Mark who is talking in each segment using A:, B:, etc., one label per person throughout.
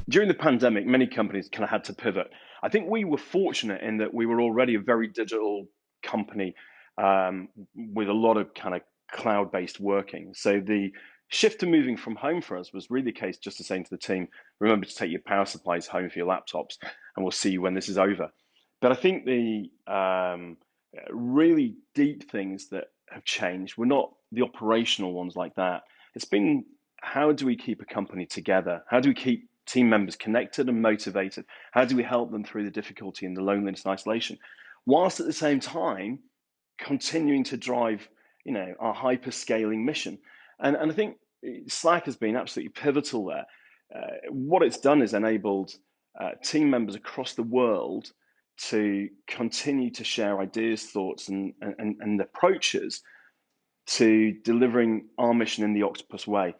A: During the pandemic, many companies kind of had to pivot. I think we were fortunate in that we were already a very digital company with a lot of kind of cloud-based working. So the shift to moving from home for us was really the case just to saying to the team, remember to take your power supplies home for your laptops, and we'll see you when this is over. But I think the really deep things that have changed were not the operational ones like that. It's been how do we keep a company together? How do we keep team members connected and motivated? How do we help them through the difficulty and the loneliness and isolation, whilst at the same time continuing to drive, our hyper scaling mission? And I think Slack has been absolutely pivotal there. What it's done is enabled team members across the world to continue to share ideas, thoughts, and approaches to delivering our mission in the Octopus way.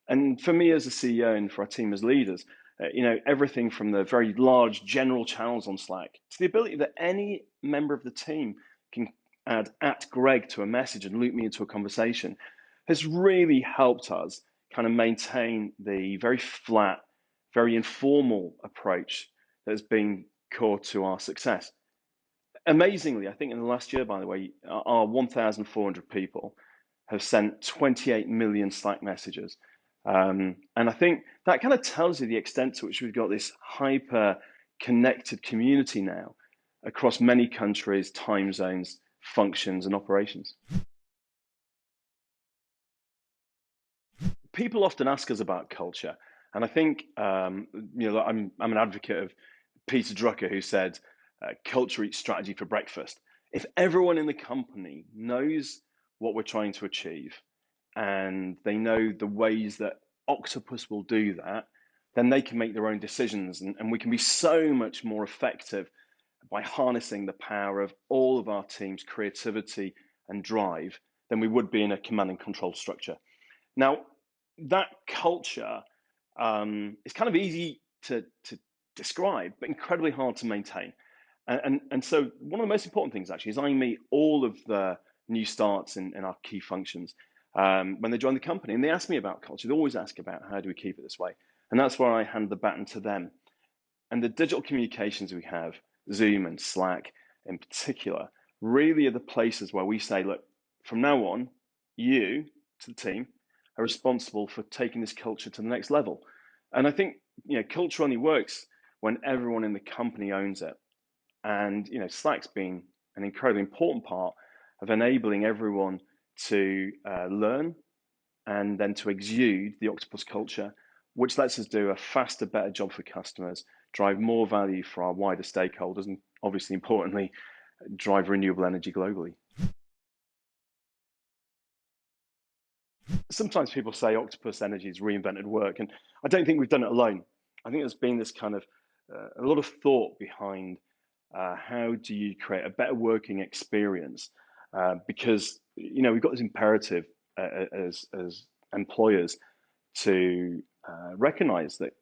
A: And for me as a CEO and for our team as leaders, everything from the very large general channels on Slack to the ability that any member of the team can add @Greg to a message and loop me into a conversation has really helped us kind of maintain the very flat, very informal approach that has been core to our success. Amazingly, I think in the last year, by the way, our 1,400 people have sent 28 million Slack messages. And I think that kind of tells you the extent to which we've got this hyper connected community now across many countries, time zones, functions, and operations. People often ask us about culture, and I think I'm an advocate of Peter Drucker, who said, "Culture eats strategy for breakfast." If everyone in the company knows what we're trying to achieve, and they know the ways that Octopus will do that, then they can make their own decisions, and we can be so much more effective by harnessing the power of all of our team's creativity and drive than we would be in a command and control structure. Now, that culture is kind of easy to describe, but incredibly hard to maintain. And so one of the most important things actually is I meet all of the new starts in our key functions when they join the company, and they ask me about culture. They always ask about how do we keep it this way, and that's where I hand the baton to them. And the digital communications we have, Zoom and Slack in particular, really are the places where we say, look, from now on, you to the team are responsible for taking this culture to the next level. And I think culture only works when everyone in the company owns it. And Slack's been an incredibly important part of enabling everyone to learn and then to exude the Octopus culture, which lets us do a faster, better job for customers, drive more value for our wider stakeholders, and obviously, importantly, drive renewable energy globally. Sometimes people say Octopus Energy has reinvented work, and I don't think we've done it alone. I think there's been this kind of a lot of thought behind how do you create a better working experience, because we've got this imperative as employers to recognize that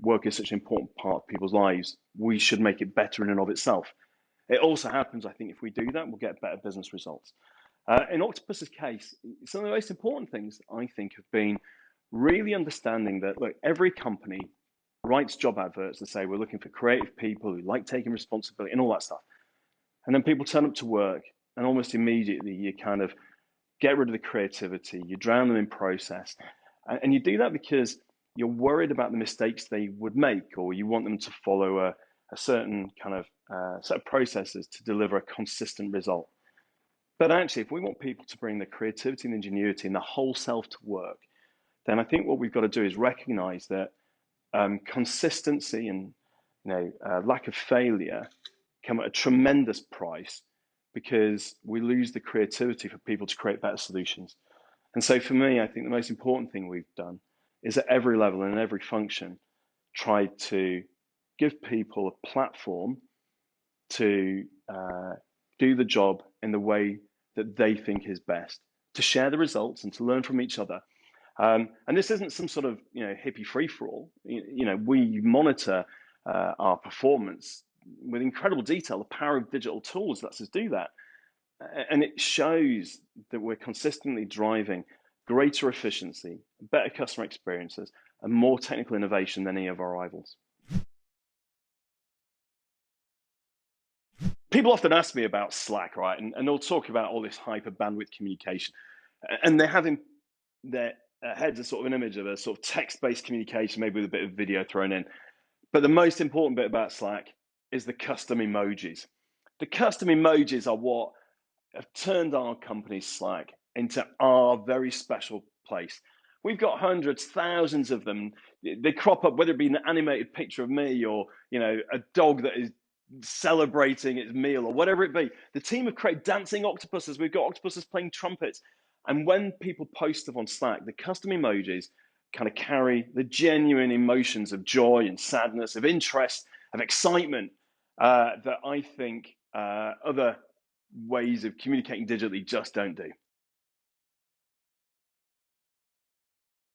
A: work is such an important part of people's lives. We should make it better in and of itself. It also happens, I think, if we do that, we'll get better business results. In Octopus's case, some of the most important things I think have been really understanding that, look, every company writes job adverts that say we're looking for creative people who like taking responsibility and all that stuff. And then people turn up to work, and almost immediately you kind of get rid of the creativity, you drown them in process. And you do that because you're worried about the mistakes they would make, or you want them to follow a certain kind of set of processes to deliver a consistent result. But actually, if we want people to bring the creativity and ingenuity and the whole self to work, then I think what we've got to do is recognize that consistency and lack of failure come at a tremendous price, because we lose the creativity for people to create better solutions. And so for me, I think the most important thing we've done is at every level and in every function, try to give people a platform to do the job in the way that they think is best, to share the results and to learn from each other. And this isn't some sort of hippie free-for-all. We monitor our performance with incredible detail. The power of digital tools lets us do that. And it shows that we're consistently driving greater efficiency, better customer experiences, and more technical innovation than any of our rivals. People often ask me about Slack, right? And they'll talk about all this hyper bandwidth communication. And they're having their heads a sort of an image of a sort of text-based communication, maybe with a bit of video thrown in. But the most important bit about Slack is the custom emojis. The custom emojis are what have turned our company Slack into our very special place. We've got hundreds, thousands of them. They crop up, whether it be an animated picture of me or a dog that is celebrating its meal or whatever it be. The team have created dancing octopuses. We've got octopuses playing trumpets. And when people post stuff on Slack, the custom emojis kind of carry the genuine emotions of joy and sadness, of interest, of excitement that I think other ways of communicating digitally just don't do.